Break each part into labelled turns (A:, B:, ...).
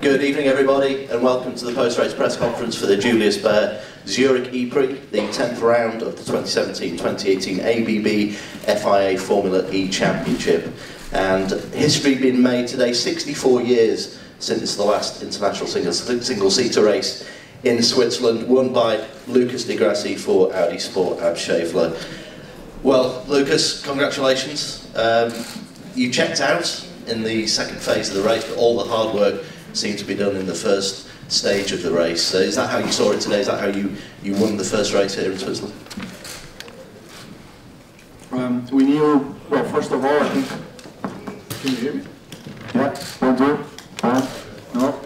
A: Good evening everybody and welcome to the post-race press conference for the Julius Baer Zurich ePrix, the 10th round of the 2017-2018 ABB FIA Formula E Championship. And history being made today, 64 years since the last international single-seater race in Switzerland, won by Lucas di Grassi for Audi Sport Ab Schaeffler. Well, Lucas, congratulations. You checked out in the second phase of the race, but all the hard work seemed to be done in the first stage of the race. So is that how you saw it today? Is that how you won the first race here in Switzerland?
B: We knew, well, first of all, I think, can you hear me? Yeah, 1, 2, 1, no?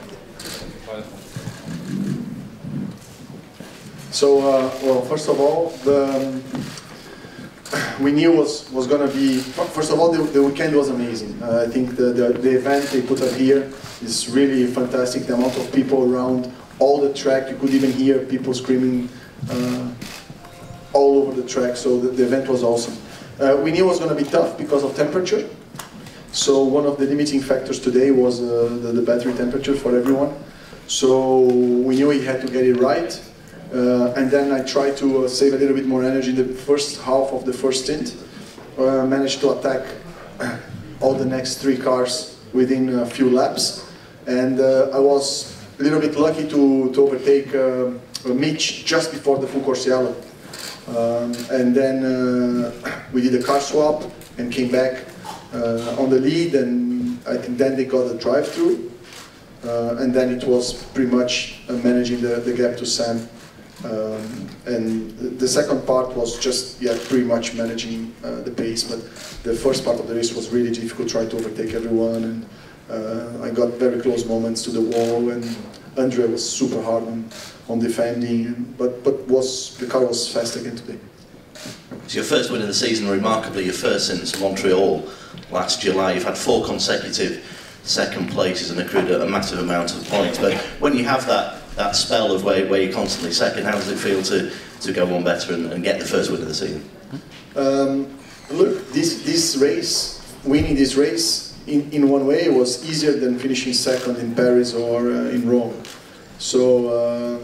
B: So, well, first of all, we knew was going to be, first of all, the weekend was amazing. I think the event they put up here is really fantastic. The amount of people around all the track, you could even hear people screaming all over the track, so the event was awesome. We knew it was going to be tough because of temperature. So one of the limiting factors today was the battery temperature for everyone. So we knew we had to get it right. And then I tried to save a little bit more energy in the first half of the first stint. Managed to attack all the next 3 cars within a few laps. And I was a little bit lucky to overtake Mitch just before the full course yellow. And then we did a car swap and came back on the lead, and I think then they got a drive-through. And then it was pretty much managing the gap to Sam. And the second part was just, yeah, pretty much managing the pace, but the first part of the race was really difficult, trying to overtake everyone, and I got very close moments to the wall, and Andre was super hard on defending, but the car was fast again today.
A: It's your first win of the season, remarkably your first since Montreal last July. You've had 4 consecutive second places and accrued a massive amount of points, but when you have that spell of where you're constantly second, how does it feel to go on better and get the first win of the season?
B: Look, this race, winning this race, in one way was easier than finishing second in Paris or in Rome. So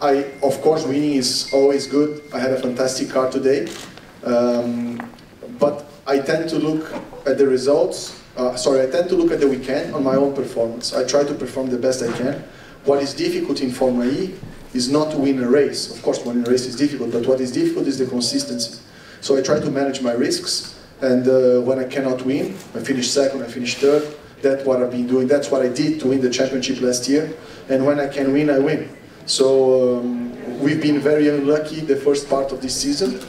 B: of course winning is always good. I had a fantastic car today, but I tend to look at the results. I tend to look at the weekend on my own performance. I try to perform the best I can. What is difficult in Formula E is not to win a race. Of course, winning a race is difficult, but what is difficult is the consistency. So I try to manage my risks, and when I cannot win, I finish second, I finish third. That's what I've been doing. That's what I did to win the championship last year. And when I can win, I win. So we've been very unlucky the first part of this season,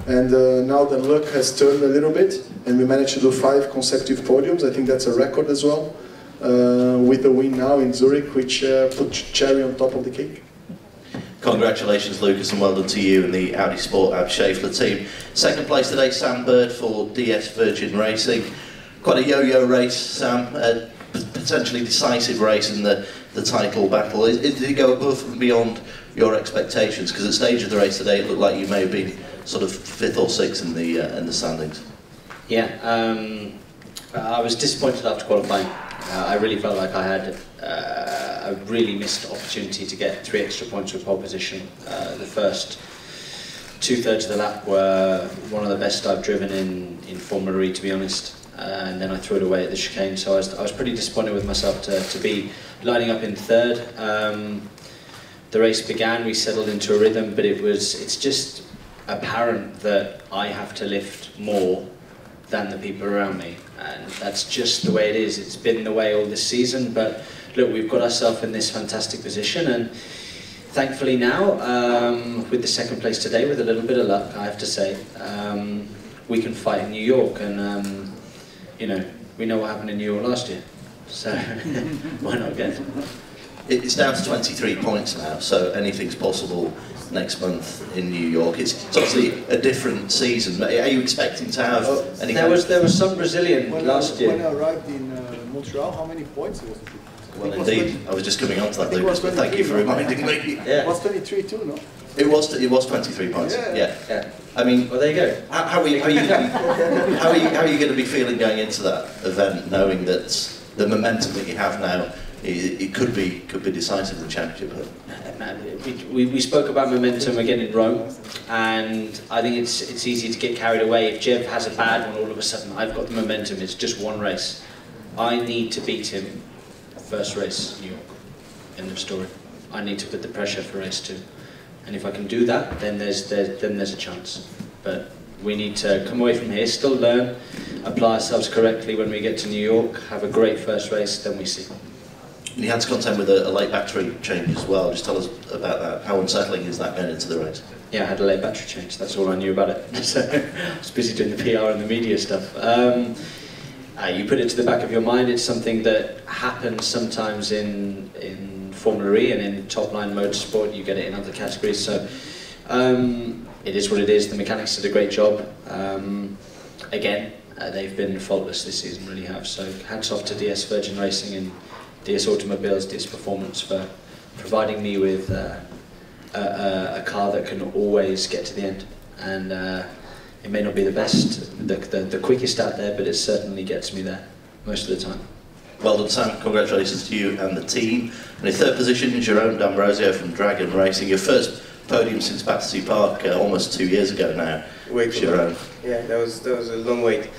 B: and now the luck has turned a little bit, and we managed to do 5 consecutive podiums. I think that's a record as well. With the win now in Zurich, which put cherry on top of the cake.
A: Congratulations, Lucas, and well done to you and the Audi Sport Ab Schaeffler team. Second place today, Sam Bird for DS Virgin Racing. Quite a yo-yo race, Sam. A potentially decisive race in the title battle. Did it go above and beyond your expectations? Because at the stage of the race today, it looked like you may have been sort of 5th or 6th in the standings.
C: Yeah, I was disappointed after qualifying. I really felt like I had a really missed opportunity to get 3 extra points with pole position. The first 2/3 of the lap were one of the best I've driven in Formula E, to be honest. And then I threw it away at the chicane, so I was pretty disappointed with myself to be lining up in 3rd. The race began, we settled into a rhythm, but it's just apparent that I have to lift more than the people around me, and that's just the way it is. It's been the way all this season, but look, we've got ourselves in this fantastic position, and thankfully now, with the second place today, with a little bit of luck, I have to say, we can fight in New York, and you know, we know what happened in New York last year, so why not again?
A: It's down to 23 points now, so anything's possible next month in New York. It's obviously a different season. Are you expecting to have any?
C: There was some Brazilian last year.
D: When I arrived in Montreal, how many points was it?
A: Well, indeed, I was just coming on to that, Lucas, but thank you for reminding me.
C: Yeah.
D: It was 23 too, no?
A: It was 23 points. Yeah. I mean,
C: well, there you go.
A: How are you going to be feeling going into that event, knowing that the momentum that you have now, it could be decisive in the championship.
C: We spoke about momentum again in Rome, and I think it's easy to get carried away. If Jev has a bad one, all of a sudden I've got the momentum. It's just one race. I need to beat him first race, New York. End of story. I need to put the pressure for race 2, and if I can do that, then there's a chance. But we need to come away from here, still learn, apply ourselves correctly when we get to New York, have a great first race, then we see.
A: You had to contend with a late battery change as well. Just tell us about that. How unsettling is that going into the race?
C: Yeah, I had a late battery change. That's all I knew about it. So I was busy doing the PR and the media stuff. You put it to the back of your mind. It's something that happens sometimes in Formula E and in top-line motorsport. You get it in other categories. So it is what it is. The mechanics did a great job. Again, they've been faultless this season, really have. So hats off to DS Virgin Racing and DS Automobiles, DS Performance for providing me with a car that can always get to the end. And it may not be the best, the quickest out there, but it certainly gets me there most of the time.
A: Well done, Sam. Congratulations to you and the team. And in third position, Jerome D'Ambrosio from Drago Racing. Your first podium since Battersea Park, almost 2 years ago now. Jerome.
E: Yeah, that was a long wait.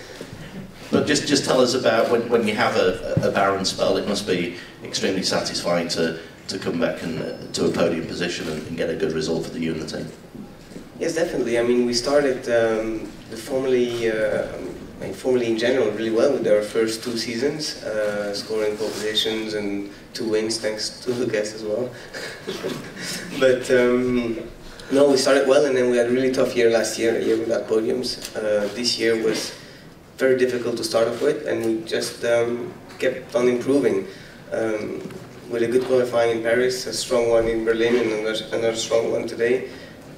A: But just tell us about when you have a barren spell. It must be extremely satisfying to come back and to a podium position and get a good result for you and the team.
E: Yes, definitely. I mean, we started the Formula E in general really well with our first 2 seasons, scoring pole positions and 2 wins thanks to Lucas as well. But no, we started well, and then we had a really tough year last year, a year without podiums. This year was very difficult to start off with, and we just kept on improving. With a good qualifying in Paris, a strong one in Berlin, and another strong one today.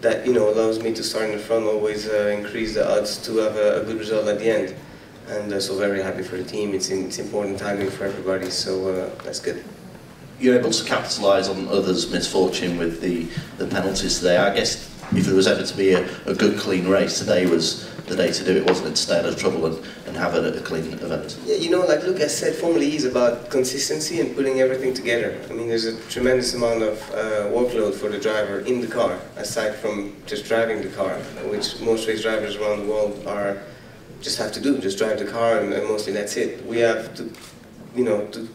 E: That allows me to start in the front, always increase the odds to have a good result at the end. And so very happy for the team. It's important timing for everybody, so that's good.
A: You're able to capitalise on others' misfortune with the penalties today. I guess if there was ever to be a good clean race, today was the day to do it, wasn't it? To stay out of trouble and have a clean event.
E: Yeah, like Lucas said, Formula E is about consistency and putting everything together. I mean, there's a tremendous amount of workload for the driver in the car, aside from just driving the car, which most race drivers around the world just have to do, just drive the car, and mostly that's it. We have to, to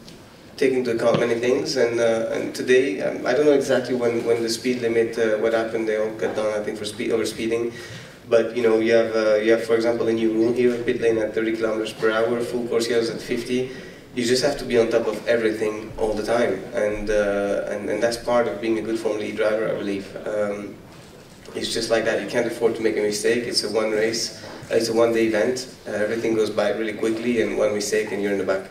E: take into account many things, and today, I don't know exactly when the speed limit, what happened, they all got done, I think, for overspeeding. But you have, for example, a new rule here in pit lane at 30 kilometers per hour, full course yellows at 50. You just have to be on top of everything all the time, and that's part of being a good Formula E driver, I believe. It's just like that. You can't afford to make a mistake. It's a one-day event. Everything goes by really quickly, and one mistake and you're in the back.